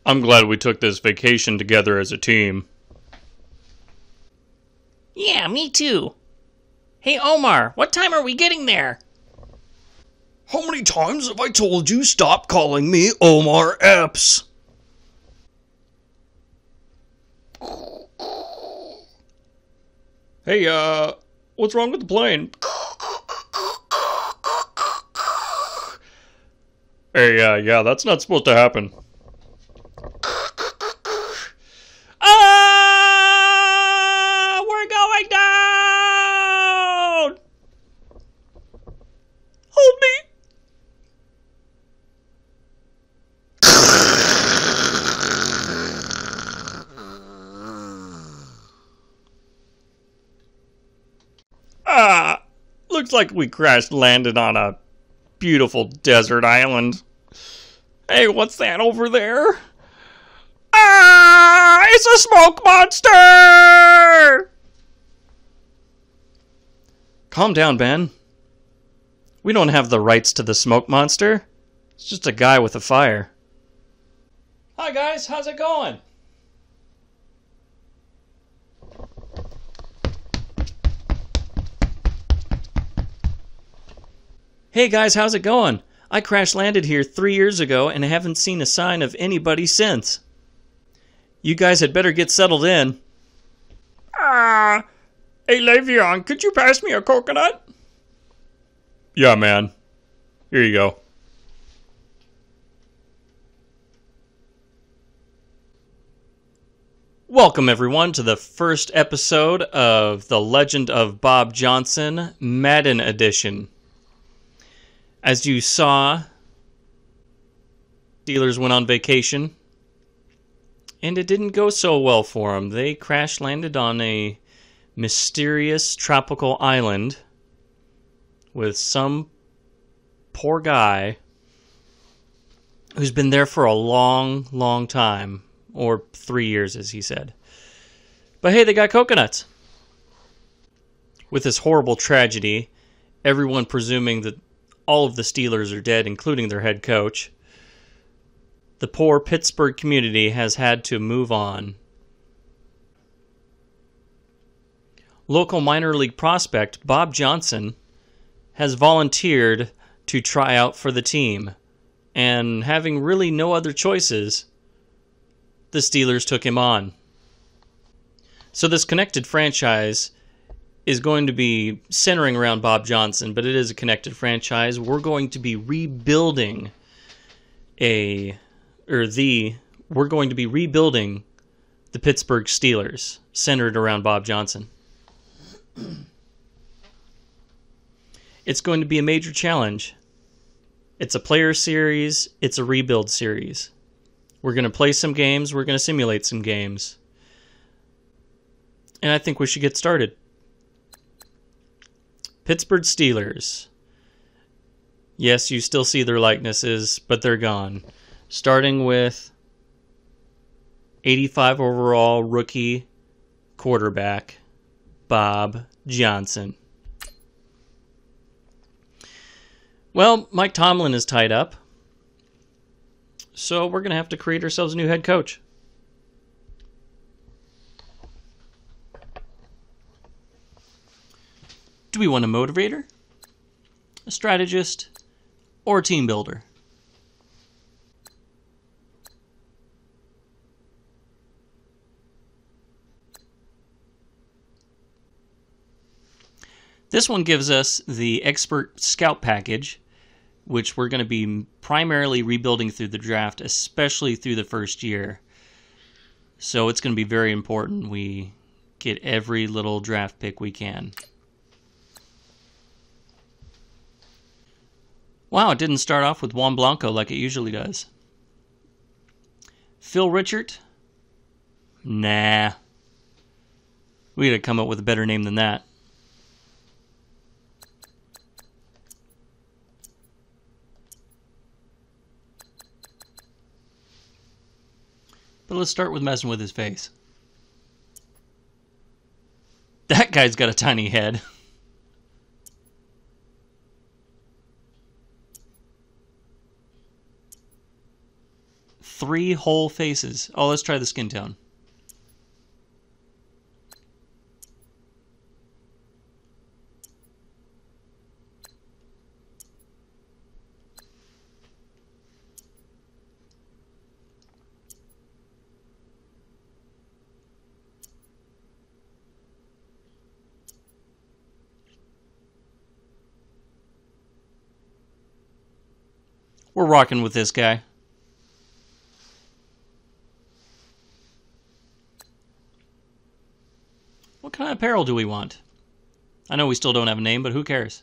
I'm glad we took this vacation together as a team. Yeah, me too. Hey, Omar, what time are we getting there? How many times have I told you stop calling me Omar Epps? Hey, what's wrong with the plane? Hey, yeah, that's not supposed to happen. Ah! We're going down! Hold me! Looks like we crash-landed on a beautiful desert island. Hey, what's that over there? Ah! It's a smoke monster! Calm down, Ben. We don't have the rights to the smoke monster. It's just a guy with a fire. Hi, guys. How's it going? Hey guys, how's it going? I crash-landed here 3 years ago and haven't seen a sign of anybody since. You guys had better get settled in. Hey Le'Veon, could you pass me a coconut? Yeah, man. Here you go. Welcome everyone to the first episode of the Legend of Bobb Johnson Madden Edition. As you saw, Steelers went on vacation, and it didn't go so well for them. They crash-landed on a mysterious tropical island with some poor guy who's been there for a long, long time, or 3 years, as he said. But hey, they got coconuts. With this horrible tragedy, everyone presuming that all of the Steelers are dead, including their head coach, the poor Pittsburgh community has had to move on. Local minor league prospect Bobb Johnson has volunteered to try out for the team, and having really no other choices, the Steelers took him on. So this connected franchise is going to be centering around Bobb Johnson, but it is a connected franchise. We're going to be rebuilding the Pittsburgh Steelers, centered around Bobb Johnson. It's going to be a major challenge. It's a player series, it's a rebuild series. We're going to play some games, we're going to simulate some games. And I think we should get started. Pittsburgh Steelers. Yes, you still see their likenesses, but they're gone. Starting with 85 overall rookie quarterback, Bobb Johnson. Well, Mike Tomlin is tied up, so we're going to have to create ourselves a new head coach. Do we want a motivator, a strategist, or a team builder? This one gives us the expert scout package, which we're going to be primarily rebuilding through the draft, especially through the first year. So it's going to be very important we get every little draft pick we can. Wow, it didn't start off with Juan Blanco like it usually does. Phil Richard? Nah. We gotta come up with a better name than that. But let's start with messing with his face. That guy's got a tiny head. 3 whole faces. Oh, let's try the skin tone. We're rocking with this guy. What kind of apparel do we want? I know we still don't have a name, but who cares?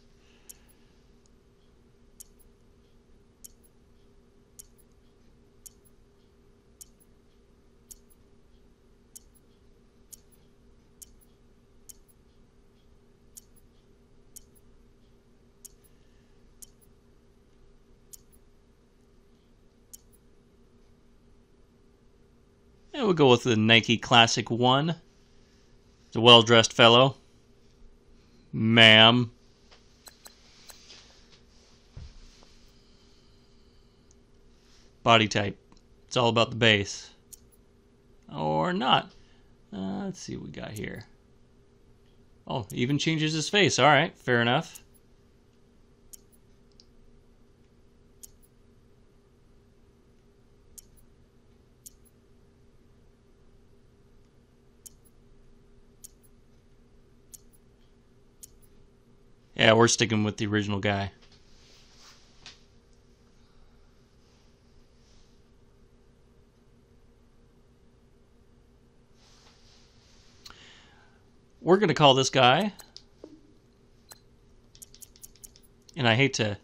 And we'll go with the Nike Classic 1. It's a well-dressed fellow. Ma'am. Body type. It's all about the base. Or not. Let's see what we got here. Oh, even changes his face. Alright, fair enough. Yeah, we're sticking with the original guy. We're going to call this guy, and I hate to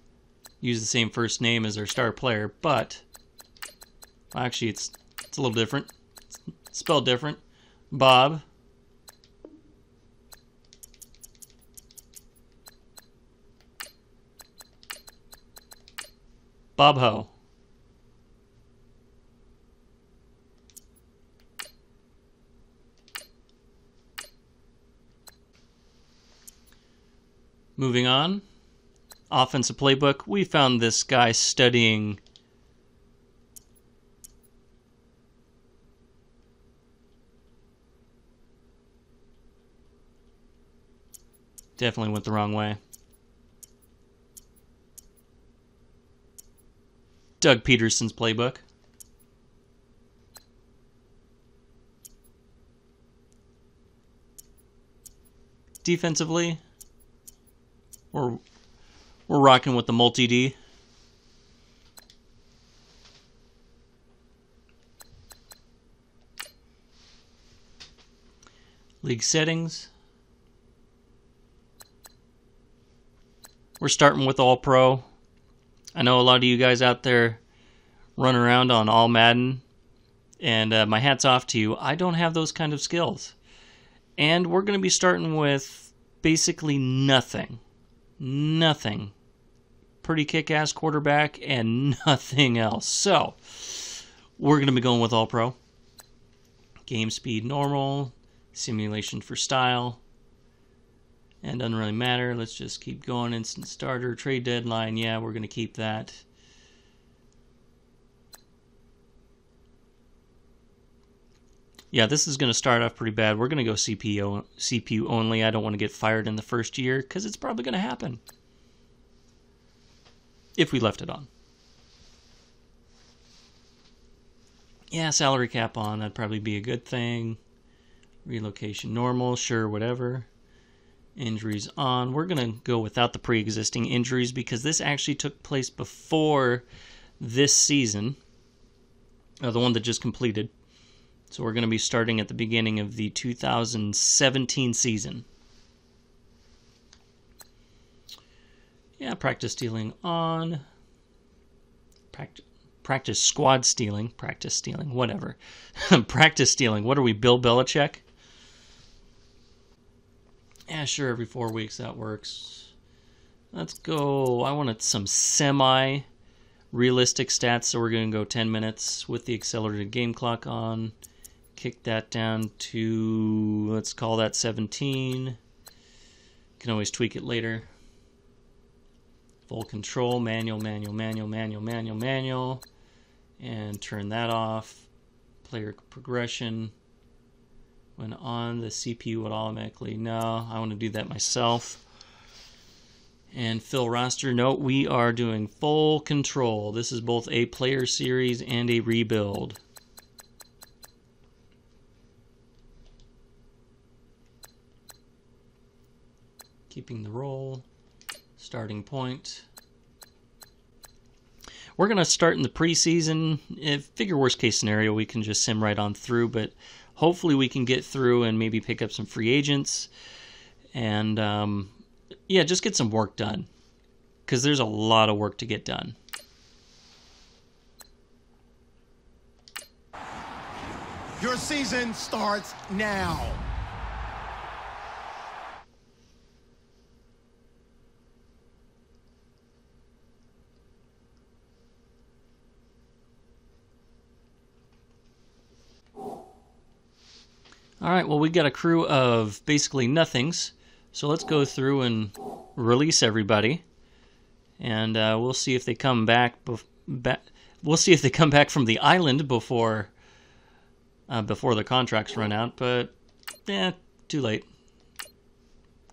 use the same first name as our star player, but actually it's a little different. It's spelled different. Bob. Bob Ho. Moving on. Offensive playbook. We found this guy studying definitely went the wrong way. Doug Peterson's playbook. Defensively, we're rocking with the multi-D. League settings. We're starting with All-Pro. I know a lot of you guys out there run around on all Madden, and my hat's off to you. I don't have those kind of skills. And we're going to be starting with basically nothing. Nothing. Pretty kick-ass quarterback and nothing else. So, we're going to be going with All-Pro. Game speed normal. Simulation for style. And doesn't really matter. Let's just keep going. Instant starter, trade deadline. Yeah, we're going to keep that. Yeah, this is going to start off pretty bad. We're going to go CPU only. I don't want to get fired in the first year because it's probably going to happen if we left it on. Yeah, salary cap on. That'd probably be a good thing. Relocation normal. Sure, whatever. Injuries on. We're going to go without the pre-existing injuries because this actually took place before this season. The one that just completed. So we're going to be starting at the beginning of the 2017 season. Yeah, practice stealing on. Practice squad stealing. Practice stealing, whatever. Practice stealing. What are we, Bill Belichick? Yeah, sure, every 4 weeks that works. Let's go. I wanted some semi-realistic stats, so we're going to go 10 minutes with the accelerated game clock on. Kick that down to, let's call that 17. Can always tweak it later. Full control, manual. and turn that off. Player progression. When on, the CPU would automatically... No, I want to do that myself. And fill roster. Note, we are doing full control. This is both a player series and a rebuild. Keeping the roll. Starting point. We're going to start in the preseason. Figure worst case scenario, we can just sim right on through, but hopefully we can get through and maybe pick up some free agents. And yeah, just get some work done, because there's a lot of work to get done. Your season starts now. All right, well, we got a crew of basically nothings, so let's go through and release everybody, and we'll see if they come back. We'll see if they come back from the island before the contracts run out. But too late.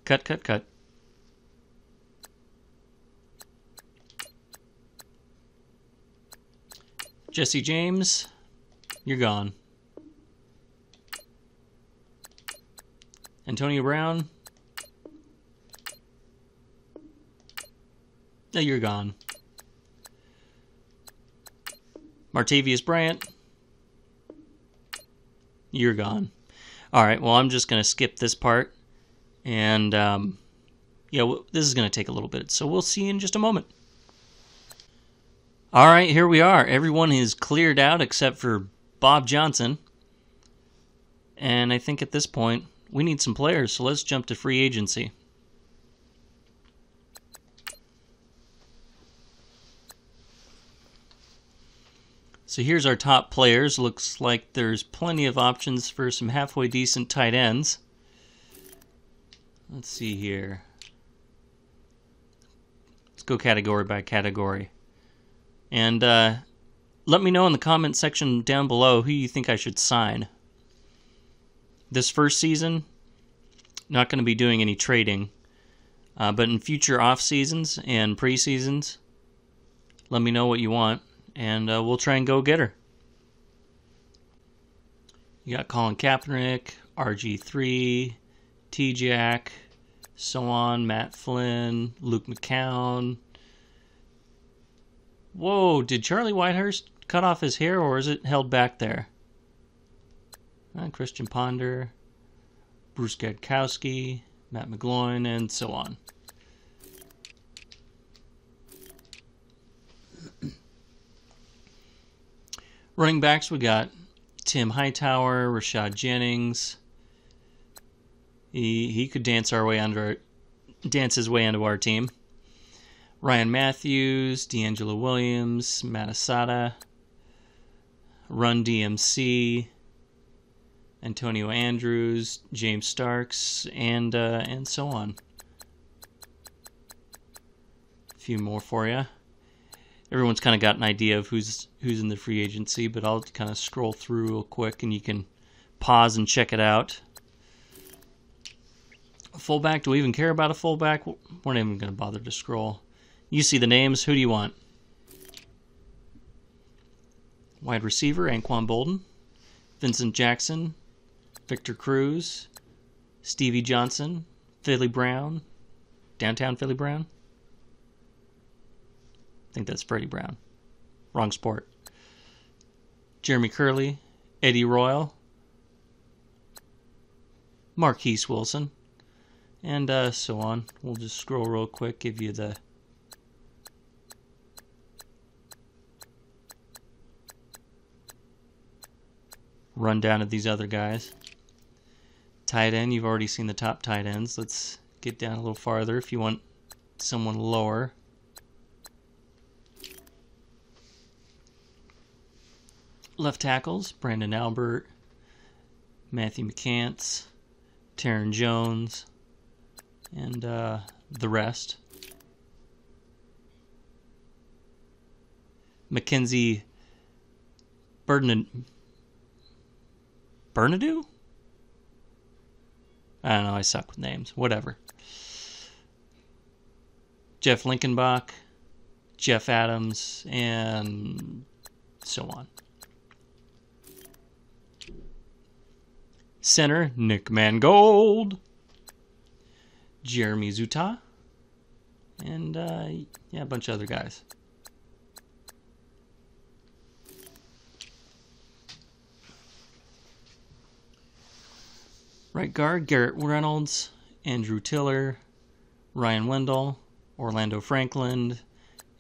Cut, cut, cut. Jesse James, you're gone. Antonio Brown, you're gone. Martavius Bryant, you're gone. All right, well, I'm just going to skip this part. And, yeah, this is going to take a little bit. So we'll see you in just a moment. All right, here we are. Everyone is cleared out except for Bobb Johnson. And I think at this point, we need some players, so let's jump to free agency. So here's our top players. Looks like there's plenty of options for some halfway decent tight ends. Let's see here. Let's go category by category. And let me know in the comment section down below who you think I should sign. This first season, not going to be doing any trading, but in future off seasons and pre-seasons, let me know what you want, and we'll try and go get her. You got Colin Kaepernick, RG3, T-Jack, so on, Matt Flynn, Luke McCown. Whoa, did Charlie Whitehurst cut off his hair, or is it held back there? Christian Ponder, Bruce Gadkowski, Matt McGloin, and so on. Running backs, we got Tim Hightower, Rashad Jennings. He could dance his way into our team. Ryan Matthews, D'Angelo Williams, Matt Asada, Run DMC, Antonio Andrews, James Starks, and so on. A few more for you. Everyone's kind of got an idea of who's in the free agency, but I'll kind of scroll through real quick, and you can pause and check it out. A fullback, do we even care about a fullback? We're not even going to bother to scroll. You see the names. Who do you want? Wide receiver, Anquan Bolden, Vincent Jackson, Victor Cruz, Stevie Johnson, Philly Brown, downtown Philly Brown. I think that's Freddie Brown. Wrong sport. Jeremy Curley, Eddie Royal, Marquise Wilson, and so on. We'll just scroll real quick, give you the rundown of these other guys. Tight end, you've already seen the top tight ends. Let's get down a little farther if you want someone lower. Left tackles, Brandon Albert, Matthew McCants, Taron Jones, and the rest. Mackenzie Bernadou? I don't know, I suck with names. Whatever. Jeff Linkenbach, Jeff Adams, and so on. Center, Nick Mangold, Jeremy Zuta, and a bunch of other guys. Right guard, Garrett Reynolds, Andrew Tiller, Ryan Wendell, Orlando Franklin,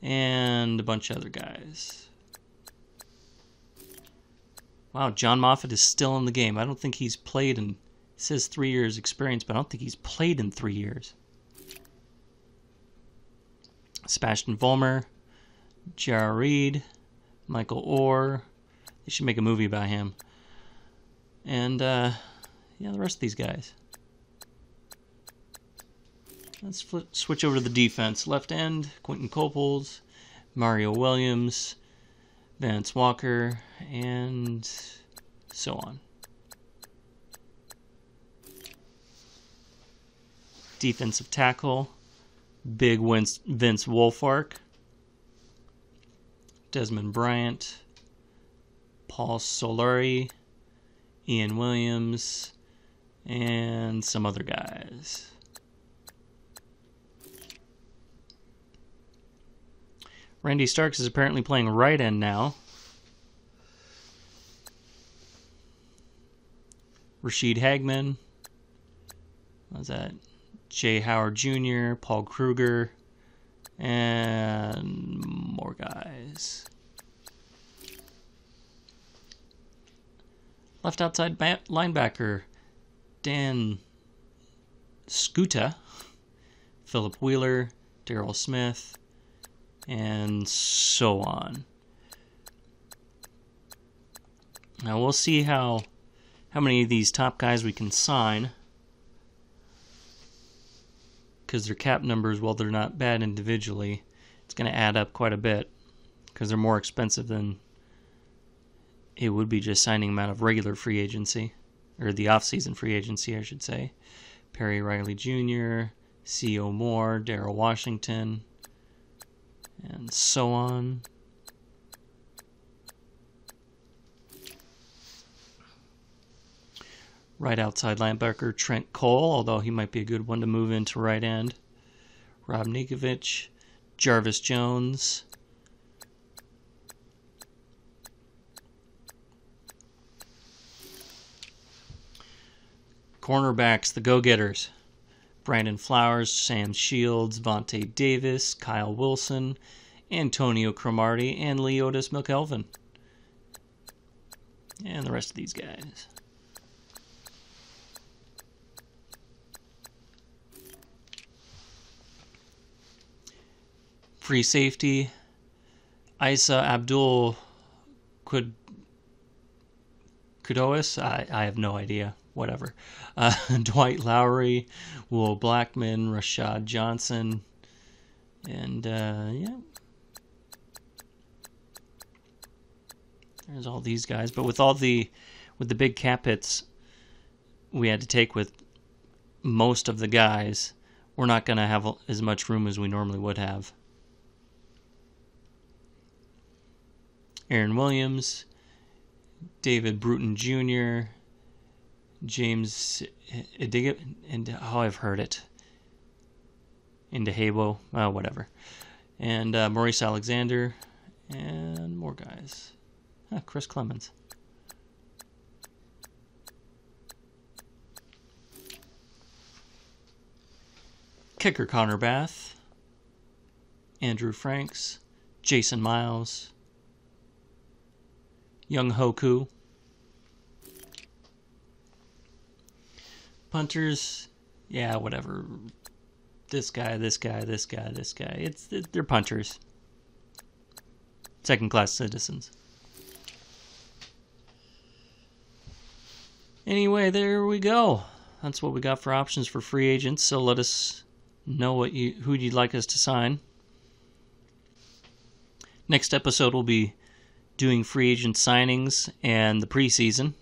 and a bunch of other guys. Wow, John Moffitt is still in the game. I don't think he's played in... It says 3 years experience, but I don't think he's played in 3 years. Sebastian Vollmer, J.R. Reed, Michael Orr. They should make a movie about him. And, the rest of these guys. Let's switch over to the defense. Left end, Quentin Copeles, Mario Williams, Vance Walker, and so on. Defensive tackle, Big Vince Wolfark, Desmond Bryant, Paul Solari, Ian Williams, and some other guys. Randy Starks is apparently playing right end now. Rashid Hagman. What was that? Jay Howard Jr., Paul Kruger, and more guys. Left outside linebacker, Dan Skuta, Philip Wheeler, Darrell Smith, and so on. Now we'll see how many of these top guys we can sign, because their cap numbers, while they're not bad individually, it's going to add up quite a bit because they're more expensive than it would be just signing them out of regular free agency, or the off-season free agency, I should say. Perry Riley Jr., C.O. Moore, Darrell Washington, and so on. Right outside linebacker, Trent Cole, although he might be a good one to move into right end. Rob Nikovich, Jarvis Jones. Cornerbacks, the go-getters. Brandon Flowers, Sam Shields, Vontae Davis, Kyle Wilson, Antonio Cromartie, and Leotis McElvin. And the rest of these guys. Free safety, Isa Abdul Kudois, I have no idea, whatever. Dwight Lowry, Will Blackman, Rashad Johnson, and there's all these guys. But with the big cap hits we had to take with most of the guys, we're not going to have as much room as we normally would have. Aaron Williams, David Bruton Jr., James Idiga, and I've heard it. Indahabo, whatever. And Maurice Alexander, and more guys. Chris Clemens. Kicker Connor Bath, Andrew Franks, Jason Miles, Young Hoku. Punters, whatever. This guy. They're punters. Second-class citizens. Anyway, there we go. That's what we got for options for free agents. So let us know who you'd like us to sign. Next episode will be doing free agent signings and the preseason.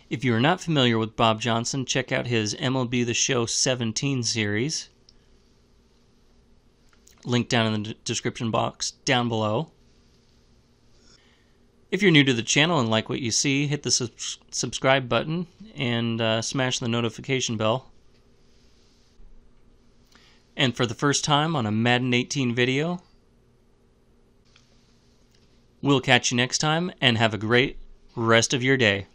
If you are not familiar with Bobb Johnson, check out his MLB The Show 17 series. Link down in the description box down below. If you're new to the channel and like what you see, hit the subscribe button and smash the notification bell. And for the first time on a Madden 18 video, we'll catch you next time and have a great rest of your day.